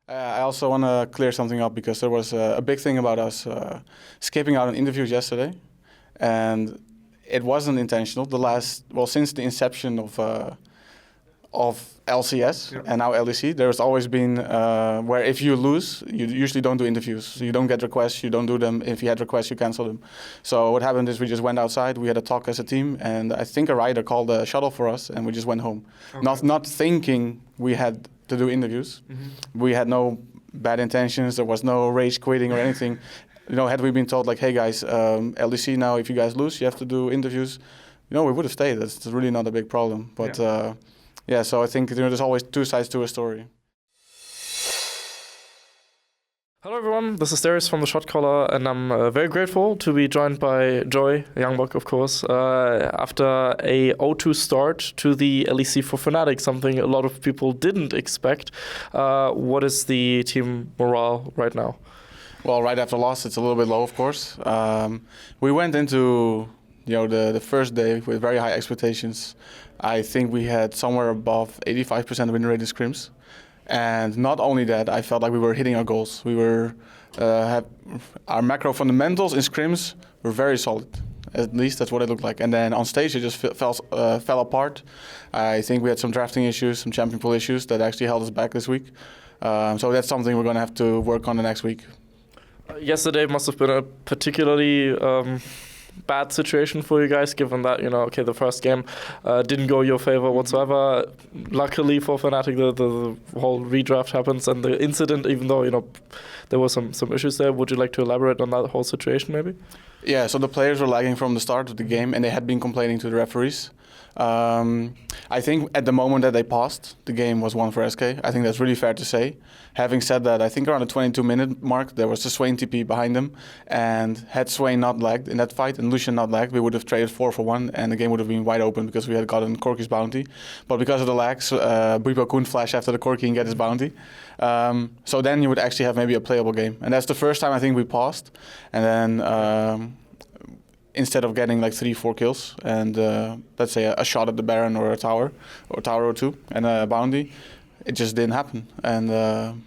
I also want to clear something up because there was a big thing about us skipping out on interviews yesterday, and it wasn't intentional. Since the inception of LCS and now LEC, there's always been where if you lose, you usually don't do interviews. So you don't get requests, you don't do them. If you had requests, you cancel them. So what happened is we just went outside, we had a talk as a team, and I think a rider called a shuttle for us, and we just went home. Okay. Not thinking we had to do interviews. Mm-hmm. We had no bad intentions, there was no rage quitting or anything. Had we been told like, hey guys, LEC now, if you guys lose, you have to do interviews, we would have stayed. That's really not a big problem. But so I think there's always two sides to a story. Hello everyone, this is Darius from the Shotcaller, and I'm very grateful to be joined by Joy, YoungBuck of course, after a 0-2 start to the LEC for Fnatic, something a lot of people didn't expect. What is the team morale right now? Well, right after loss, it's a little bit low, of course. We went into the first day with very high expectations. I think we had somewhere above 85% win rate in scrims. And not only that, I felt like we were hitting our goals. We were our macro fundamentals in scrims were very solid. At least that's what it looked like. And then on stage, it just fell apart. I think we had some drafting issues, some champion pool issues that actually held us back this week. So that's something we're going to have to work on the next week. Yesterday must have been a particularly bad situation for you guys, given that, the first game didn't go your favor whatsoever. Luckily for Fnatic, the whole redraft happens, and the incident, even though, there were some issues there. Would you like to elaborate on that whole situation, maybe? Yeah, so the players were lagging from the start of the game, and they had been complaining to the referees. I think at the moment that they paused, the game was won for SK. I think that's really fair to say. Having said that, I think around the 22-minute mark, there was a Swain TP behind them, and had Swain not lagged in that fight and Lucian not lagged, we would have traded 4-for-1, and the game would have been wide open because we had gotten Corki's bounty. But because of the lags, Bwipo couldn't flash after the Corki and get his bounty. So then you would actually have maybe a playable game. And that's the first time I think we paused. And then instead of getting like 3-4 kills and let's say a shot at the Baron or a tower or two and a bounty, it just didn't happen. And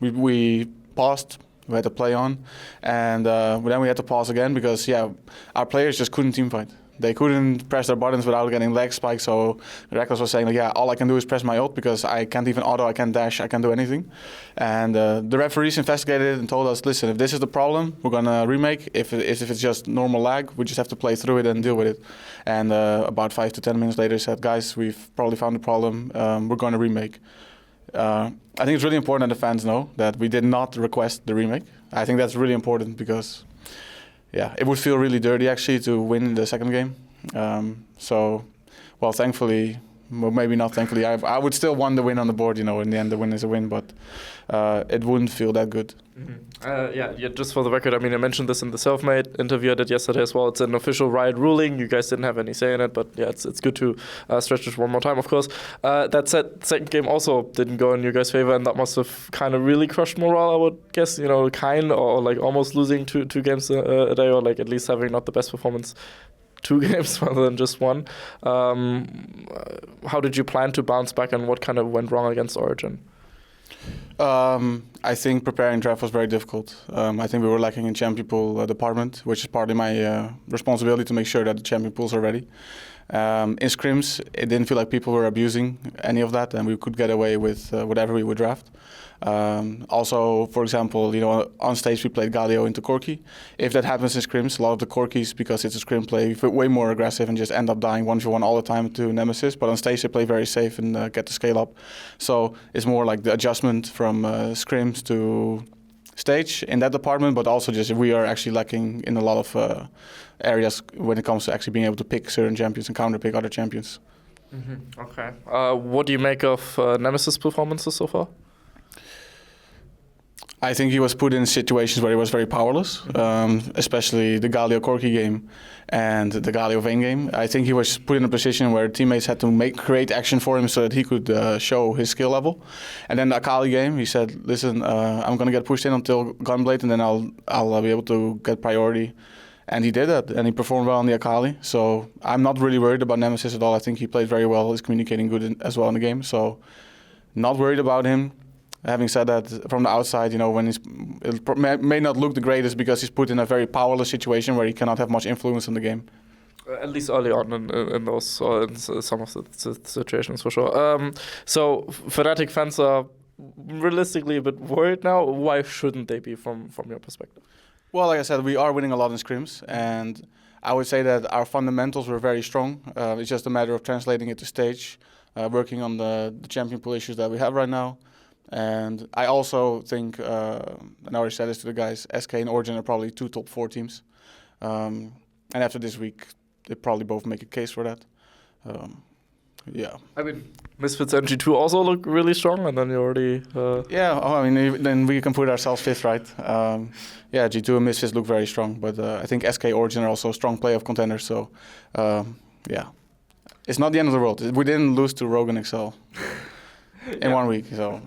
we paused, we had to play on, and then we had to pause again because our players just couldn't teamfight. They couldn't press their buttons without getting leg spikes. So Reckless was saying, all I can do is press my ult because I can't even auto, I can't dash, I can't do anything. And the referees investigated it and told us, listen, if this is the problem, we're going to remake. If it's just normal lag, we just have to play through it and deal with it. And about 5 to 10 minutes later, said, guys, we've probably found the problem. We're going to remake. I think it's really important that the fans know that we did not request the remake. I think that's really important because it would feel really dirty actually to win the second game. Thankfully, well, maybe not thankfully, I would still want the win on the board, in the end the win is a win, but it wouldn't feel that good. Mm-hmm. Just for the record, I mentioned this in the Selfmade interview I did yesterday as well. It's an official Riot ruling. You guys didn't have any say in it, but it's good to stretch it one more time, of course. That said, second game also didn't go in your guys' favor, and that must have kind of really crushed morale, I would guess, or like almost losing two games a day, or like at least having not the best performance 2 games rather than just 1. How did you plan to bounce back, and what kind of went wrong against Origin? I think preparing draft was very difficult. I think we were lacking in champion pool department, which is partly my responsibility to make sure that the champion pools are ready. In scrims, it didn't feel like people were abusing any of that, and we could get away with whatever we would draft. Also, for example, on stage we played Galio into Corki. If that happens in scrims, a lot of the Corkis, because it's a scrim play, way more aggressive and just end up dying 1v1 all the time to Nemesis. But on stage they play very safe and get the scale up. So it's more like the adjustment from scrims to stage in that department, but also just we are actually lacking in a lot of areas when it comes to actually being able to pick certain champions and counter pick other champions. Mm-hmm. Okay. What do you make of Nemesis' performances so far? I think he was put in situations where he was very powerless, especially the Galio Corki game and the Galio Vayne game. I think he was put in a position where teammates had to create action for him so that he could show his skill level. And then the Akali game, he said, listen, I'm going to get pushed in until Gunblade, and then I'll be able to get priority. And he did that, and he performed well on the Akali. So I'm not really worried about Nemesis at all. I think he played very well. He's communicating good as well in the game. So not worried about him. Having said that, from the outside, when it may not look the greatest because he's put in a very powerless situation where he cannot have much influence on the game. At least early on in those, or in some of the situations, for sure. So Fnatic fans are realistically a bit worried now. Why shouldn't they be from your perspective? Well, like I said, we are winning a lot in scrims, and I would say that our fundamentals were very strong. It's just a matter of translating it to stage, working on the champion pool issues that we have right now. And I also think, and I already said this to the guys, SK and Origin are probably 2 top 4 teams. And after this week, they probably both make a case for that. Yeah. I mean, Misfits and G2 also look really strong, and then you already... Yeah, then we can put ourselves 5th, right? Yeah, G2 and Misfits look very strong, but I think SK Origin are also a strong playoff contenders, so yeah. It's not the end of the world. We didn't lose to Rogue and Excel in 1 week, so...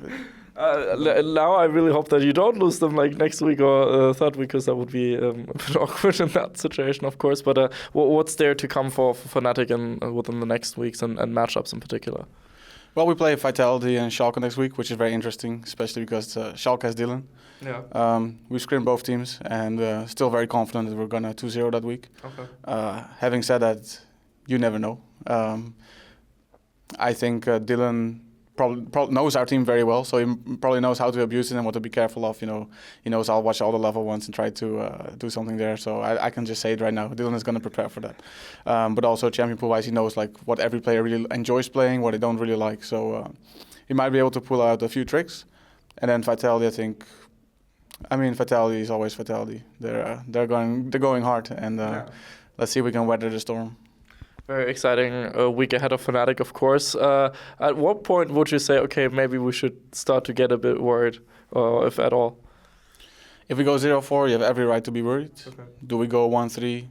now I really hope that you don't lose them like next week or third week, because that would be a bit awkward in that situation, of course. But what's there to come for Fnatic within the next weeks and matchups in particular? Well, we play Vitality and Schalke next week, which is very interesting, especially because Schalke has Dylan. Yeah. We scrimmed both teams, and still very confident that we're going to 2-0 that week. Okay. Having said that, you never know. I think Dylan probably knows our team very well, so he probably knows how to abuse it and what to be careful of. He knows I'll watch all the level ones and try to do something there. So I can just say it right now. Dylan is going to prepare for that. But also champion pool wise, he knows like what every player really enjoys playing, what they don't really like. So he might be able to pull out a few tricks. And then Vitality, I think. I mean, Vitality is always Vitality. They're going hard, and let's see if we can weather the storm. Very exciting week ahead of Fnatic, of course. At what point would you say, okay, maybe we should start to get a bit worried, if at all? If we go 0-4, you have every right to be worried. Okay. Do we go 1-3?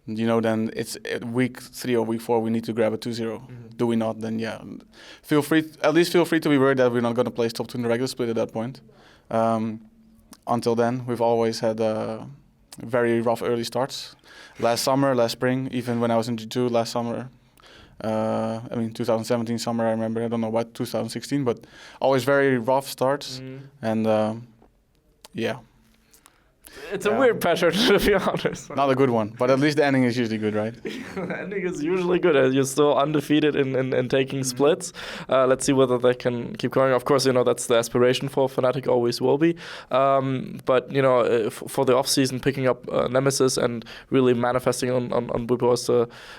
Then it's week 3 or week 4, we need to grab a 2-0. Mm-hmm. Do we not, then yeah. Feel free to be worried that we're not going to place top 2 in the regular split at that point. Until then, we've always had very rough early starts. Last summer, last spring, even when I was in G2 last summer, 2017 summer, I remember, I don't know what, 2016, but always very rough starts. And yeah. It's a weird pattern, to be honest. Not a good one, but at least the ending is usually good, right? The ending is usually good. You're still undefeated in taking splits. Let's see whether they can keep going. Of course, that's the aspiration for Fnatic, always will be. But, for the off-season, picking up Nemesis and really manifesting on Bwipo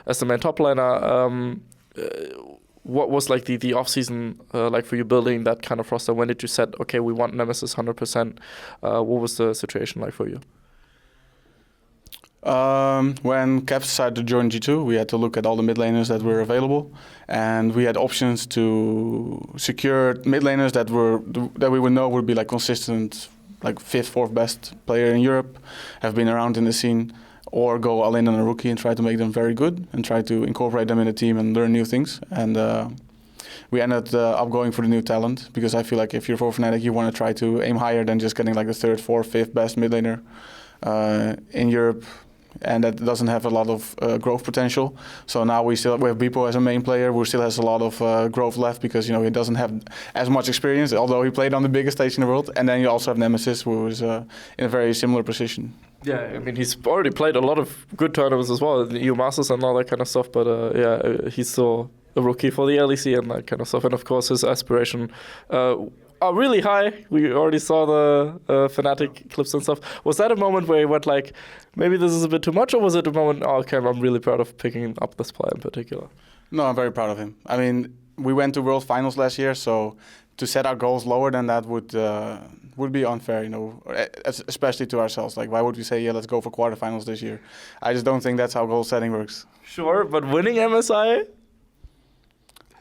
as the main top laner, what was like the off-season like for you building that kind of roster? When did you set, okay, we want Nemesis 100%? What was the situation like for you? When Caps decided to join G2, we had to look at all the mid laners that were available, and we had options to secure mid laners that we would know would be like consistent, like 5th, 4th best player in Europe, have been around in the scene, or go all in on a rookie and try to make them very good and try to incorporate them in the team and learn new things. And we ended up going for the new talent, because I feel like if you're for Fnatic, you want to try to aim higher than just getting like the 3rd, 4th, 5th best mid laner in Europe, and that doesn't have a lot of growth potential. So now we have Bwipo as a main player who still has a lot of growth left, because he doesn't have as much experience, although he played on the biggest stage in the world. And then you also have Nemesis, who is in a very similar position. Yeah, I mean, he's already played a lot of good tournaments as well, the EU Masters and all that kind of stuff, but he's still a rookie for the LEC and that kind of stuff. And of course, his aspiration are really high. We already saw the Fnatic clips and stuff. Was that a moment where he went like, maybe this is a bit too much, or was it a moment, okay, I'm really proud of picking up this player in particular? No, I'm very proud of him. I mean, we went to World Finals last year, so to set our goals lower than that would be unfair, especially to ourselves. Like, why would we say, let's go for quarterfinals this year? I just don't think that's how goal setting works. Sure, but winning MSI?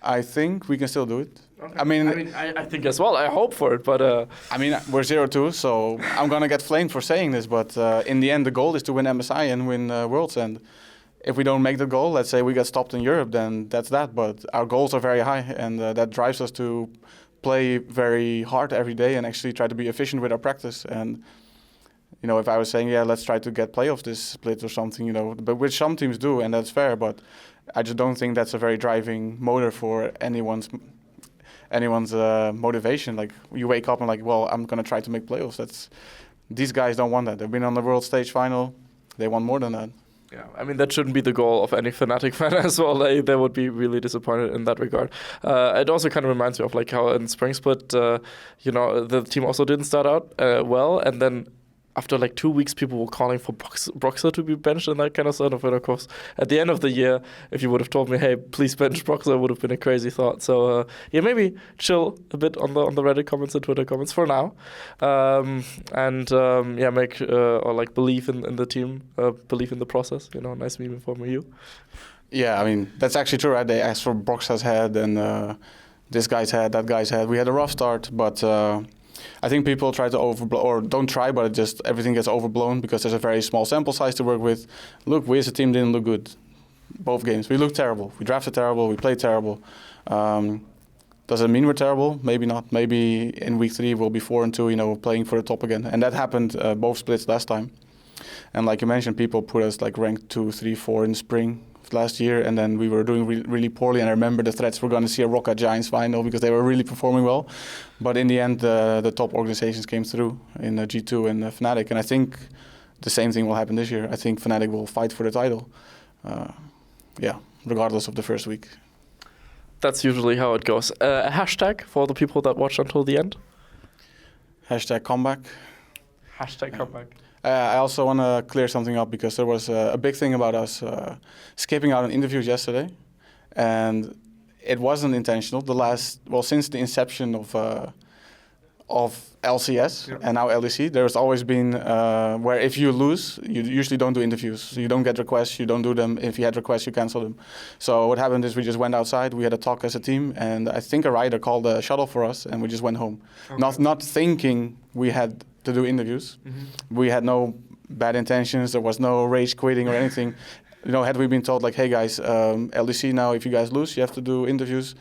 I think we can still do it. Okay. I think as well. I hope for it, but... we're 0-2, so I'm going to get flamed for saying this, but in the end, the goal is to win MSI and win Worlds. And if we don't make the goal, let's say we get stopped in Europe, then that's that. But our goals are very high, and that drives us to play very hard every day and actually try to be efficient with our practice. And, if I was saying, let's try to get playoffs this split or something, but which some teams do, and that's fair, but I just don't think that's a very driving motor for anyone anyone's motivation. Like you wake up and like, well, I'm gonna try to make playoffs. These guys don't want that. They've been on the world stage final. They want more than that. Yeah, I mean, that shouldn't be the goal of any Fnatic fan as well. They would be really disappointed in that regard. It also kind of reminds me of like how in Spring Split, the team also didn't start out well, and then after like 2 weeks, people were calling for Broxer to be benched and that kind of stuff. And of course, at the end of the year, if you would have told me, hey, please bench Broxer, it would have been a crazy thought. So maybe chill a bit on the Reddit comments and Twitter comments for now, make or like believe in the team, believe in the process. Nice meme from you. Yeah, I mean that's actually true, right? They asked for Broxer's head and this guy's head, that guy's head. We had a rough start, but. I think people try to overblow, or don't try, but everything gets overblown because there's a very small sample size to work with. Look, we as a team didn't look good both games. We looked terrible. We drafted terrible. We played terrible. Does it mean we're terrible? Maybe not. Maybe in week 3 we'll be 4-2, playing for the top again. And that happened both splits last time. And like you mentioned, people put us like ranked 2, 3, 4 in spring last year, and then we were doing really poorly. And I remember the threats were going to see a Rocket Giants final because they were really performing well. But in the end, the top organizations came through in G2 and Fnatic. And I think the same thing will happen this year. I think Fnatic will fight for the title, regardless of the first week. That's usually how it goes. A hashtag for the people that watch until the end? Hashtag comeback. Hashtag comeback. I also want to clear something up because there was a big thing about us skipping out on interviews yesterday, and it wasn't intentional. Since the inception of LCS and now LEC, there's always been where if you lose, you usually don't do interviews. You don't get requests, you don't do them. If you had requests, you cancel them. So what happened is we just went outside, we had a talk as a team, and I think a rider called a shuttle for us, and we just went home. Okay. Not thinking we had to do interviews. Mm-hmm. We had no bad intentions. There was no rage quitting or anything. Had we been told like, hey guys, LEC now, if you guys lose, you have to do interviews,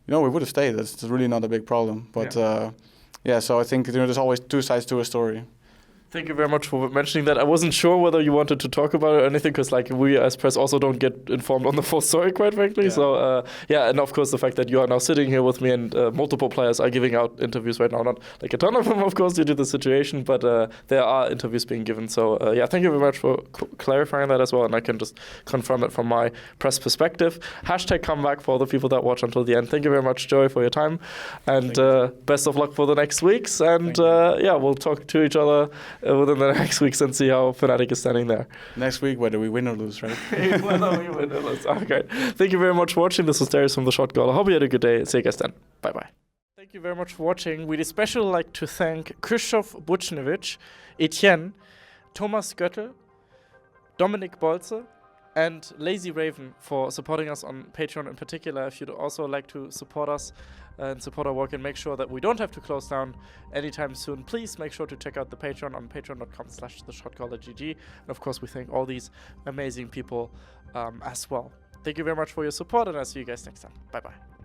we would have stayed. That's really not a big problem. But so I think there's always two sides to a story. Thank you very much for mentioning that. I wasn't sure whether you wanted to talk about it or anything, because like we as press also don't get informed on the full story, quite frankly. Yeah. So and of course the fact that you are now sitting here with me and multiple players are giving out interviews right now. Not like a ton of them, of course, due to the situation, but there are interviews being given. So thank you very much for clarifying that as well, and I can just confirm it from my press perspective. Hashtag comeback for the people that watch until the end. Thank you very much, Joey, for your time, and best of luck for the next weeks. And we'll talk to each other within the next weeks and see how Fnatic is standing there. Next week, whether we win or lose, right? Whether we win or lose. Okay. Thank you very much for watching. This was Darius from the Shotcaller. Hope you had a good day. See you guys then. Bye-bye. Thank you very much for watching. We'd especially like to thank Krzysztof Buchnevich, Etienne, Thomas Göttel, Dominik Bolze, and Lazy Raven for supporting us on Patreon in particular. If you'd also like to support us and support our work and make sure that we don't have to close down anytime soon, please make sure to check out the Patreon on patreon.com/theshotcallergg. And of course, we thank all these amazing people as well. Thank you very much for your support, and I'll see you guys next time. Bye-bye.